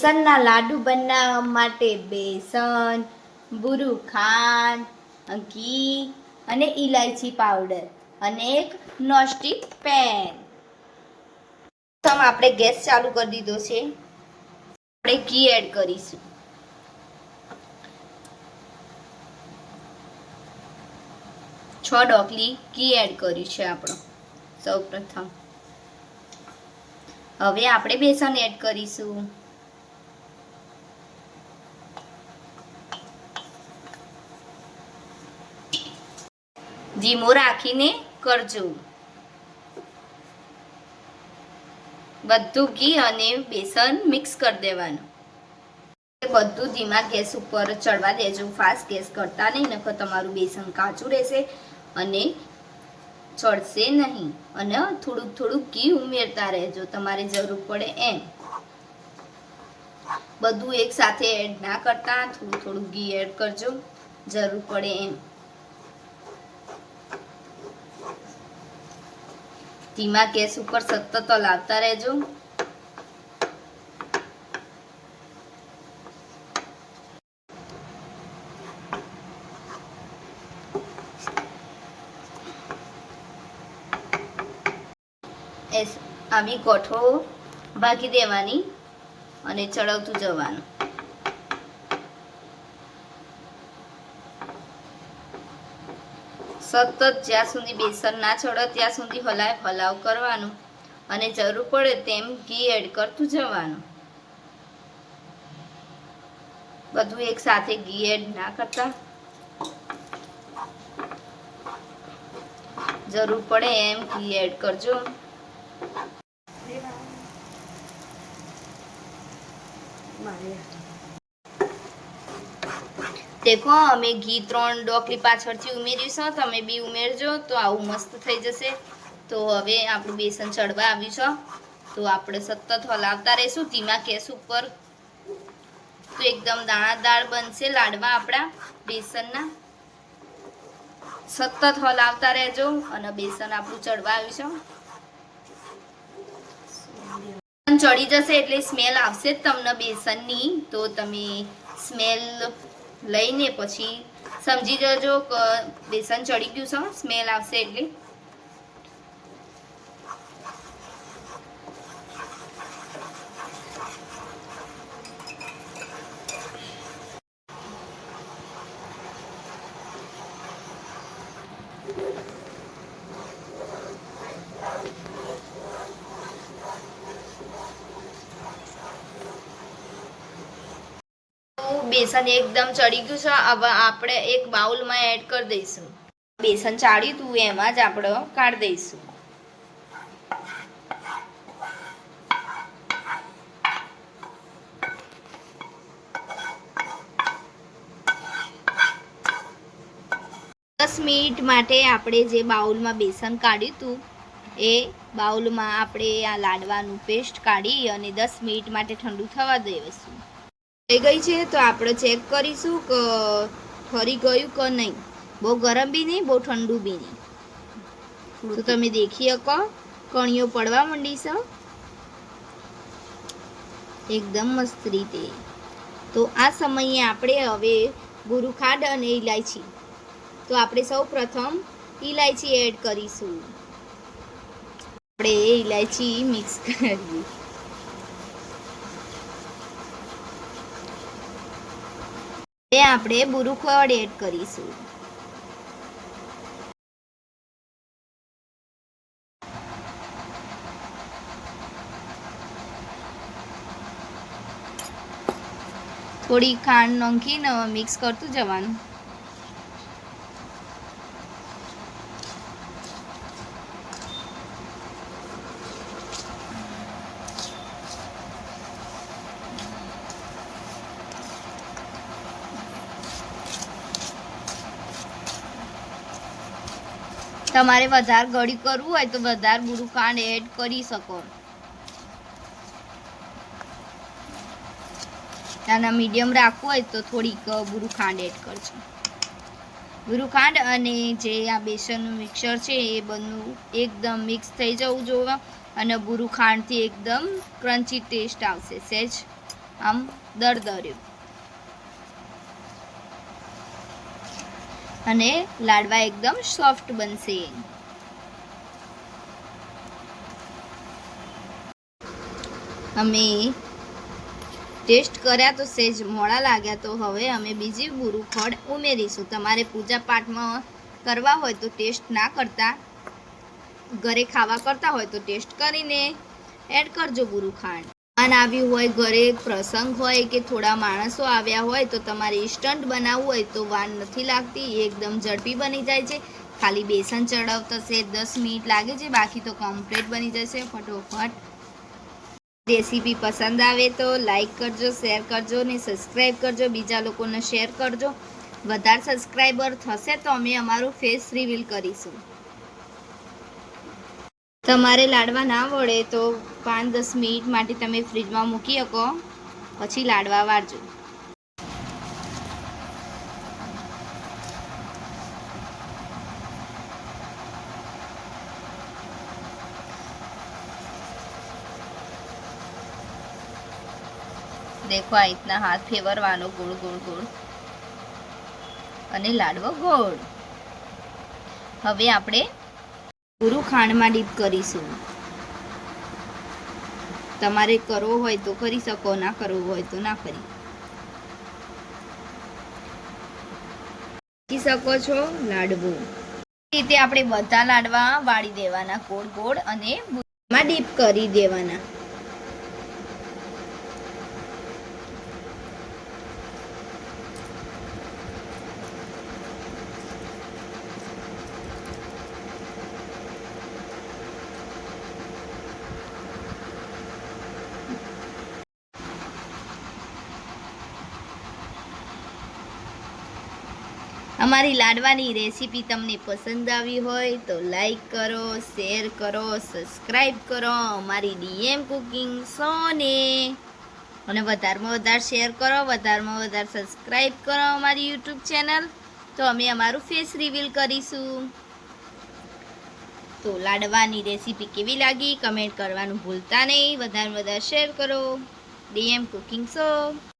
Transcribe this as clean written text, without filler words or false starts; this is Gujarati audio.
બેસનના લાડુ બનાવવા માટે બેસન, બુરું ખાંડ, ઘી અને ઇલાયચી પાવડર અને એક નોનસ્ટિક પેન. પ્રથમ આપણે ગેસ ચાલુ કરી દીધો છે. આપણે ઘી એડ કરીશું. છ ડોકલી ઘી એડ કર્યું છે આપણો સૌ પ્રથમ. હવે આપણે બેસન એડ કરીશું. ધીમો રાખીને કરજો. બધું ઘી અને બેસન મિક્સ કરી દેવાનું. બધું ધીમા ગેસ ઉપર ચડવા દેજો. ફાસ્ટ ગેસ કરતા નહીં, નકર તમારું બેસન કાચું રહેશે અને ચડશે નહીં. અને થોડુંક થોડુંક ઘી ઉમેરતા રહેજો તમારે જરૂર પડે એમ. બધું એક સાથે એડ ના કરતા, થોડું થોડું ઘી એડ કરજો જરૂર પડે એમ. ધીમા ગેસ ઉપર સતત હલાવતા રહેજો. આવી ગોઠવો ભાગી દેવાની અને ચડવતું જવાનું. સતત જ્યાં સુધી બેસન ના ચડે ત્યાં સુધી હલાવ કરવાનું અને જરૂર પડે તેમ ઘી એડ કરતું જવાનું. બધું એક સાથે ઘી એડ ના કરતા, જરૂર પડે એમ ઘી એડ કરજો. દેખો અમે ઘી 3 ડોકલી પાછળથી ઉમેર્યું છે. તમે બી ઉમેરજો તો આવું મસ્ત થઈ જશે. તો હવે આપણું બેસન ચડવા આવ્યું છે. તો આપણે સતત હલાવતા રહીશું ધીમા ગેસ ઉપર. તો એકદમ દાણાદાર બનશે લાડવા આપણા બેસનના. સતત હલાવતા રહેજો અને બેસન આપણું ચડવા આવ્યું છે. ચડી જશે એટલે સ્મેલ આવશે જ તમને બેસનની. તો તમે સ્મેલ લઈને પછી સમજી જજો કે બેસન ચડી ગયું છે. સ્મેલ આવશે એટલે. બેસન એકદમ ચડી ગયું છે. હવે આપણે એક બાઉલમાં એડ કરી દઈશું. બેસન ચાળ્યું હતું એમાં જ આપણે કાઢી દઈશું. દસ મિનિટ માટે આપણે જે બાઉલમાં બેસન કાઢ્યું હતું એ બાઉલમાં આપણે આ લાડવાનું પેસ્ટ કાઢી અને 10 મિનિટ માટે ઠંડુ થવા દઈશું. થઈ ગઈ છે તો આપણે ચેક કરીશું કે ઠરી ગયું કે નહીં. બહુ ગરમ બી નહીં, બહુ ઠંડુ બી નહીં. તો તમે દેખી શકો કણીઓ પડવા માંડી છે એકદમ મસ્ત રીતે. તો આ સમયે આપણે હવે બુરું ખાંડ અને ઇલાયચી, તો આપણે સૌ પ્રથમ ઇલાયચી એડ કરીશું. આપણે ઇલાયચી મિક્સ કરીએ. આપણે બુરું ખાંડ એડ કરીશું. થોડી ખાંડ નાખીને મિક્સ કરતું જવાનું. તમારે વધારે ગળી કરવું હોય તો વધારે બુરું ખાંડ એડ કરી શકો. નાના મીડિયમ રાખવું હોય તો થોડીક બુરું ખાંડ એડ કરજો. બુરું ખાંડ અને જે આ બેસનનું મિક્સર છે એ બધું એકદમ મિક્સ થઈ જવું જોઈએ અને બુરું ખાંડથી એકદમ ક્રન્ચી ટેસ્ટ આવશે. સહેજ આમ દરદર્યું. અને લાડવા એકદમ સોફ્ટ બનશે. અમે ટેસ્ટ કર્યા તો સેજ મોડા લાગ્યા, તો હવે અમે બીજી બુરું ખડ ઉમેરીશું. તમારે પૂજા પાઠમાં કરવા હોય તો ટેસ્ટ ના કરતા, ઘરે ખાવા કરતા હોય તો ટેસ્ટ કરીને એડ કરજો બુરું ખાંડ. મહેમાન આવ્યું હોય, ઘરે પ્રસંગ હોય કે થોડા માણસો આવ્યા હોય તો તમારે ઇન્સ્ટન્ટ બનાવવું હોય તો વાર નથી લાગતી, એકદમ ઝડપી બની જાય છે. ખાલી બેસન ચડાવતા છે 10 મિનિટ લાગે છે, બાકી તો કમ્પ્લીટ બની જશે ફટોફટ. રેસીપી પસંદ આવે તો લાઈક કરજો, શેર કરજો ને સબસ્ક્રાઈબ કરજો. બીજા લોકોને શેર કરજો. વધારે સબસ્ક્રાઈબર થશે તો અમે અમારું ફેસ રિવીલ કરીશું. તમારે લાડવા ના વળે તો 5-10 મિનિટ માટે તમે ફ્રીજમાં મૂકી શકો, પછી લાડવા વાળજો. देखो आ इतना हाथ फेवरवानो गोल गोल गोल અને લાડવો ગોળ. હવે આપણે પૂરું ખાંડમાં ડીપ કરીશું. તમારે કરવો હોય તો કરી શકો, ના કરવો હોય તો ના કરી શકો છો. લાડવો રીતે આપણે બધા લાડવા વાળી દેવાના ગોળ ગોળ અને માં ડીપ કરી દેવાના. અમારી લાડવાની રેસીપી તમને પસંદ આવી હોય તો લાઈક કરો, શેર કરો, સબસ્ક્રાઈબ કરો અમારી DM કુકિંગ શોને. અને વધારેમાં વધારે શેર કરો, વધારેમાં વધારે સબસ્ક્રાઈબ કરો અમારી યુટ્યુબ ચેનલ, તો અમે અમારું ફેસ રિવીલ કરીશું. તો લાડવાની રેસીપી કેવી લાગી કમેન્ટ કરવાનું ભૂલતા નહીં. વધારે વધારે શેર કરો. DM cooking show.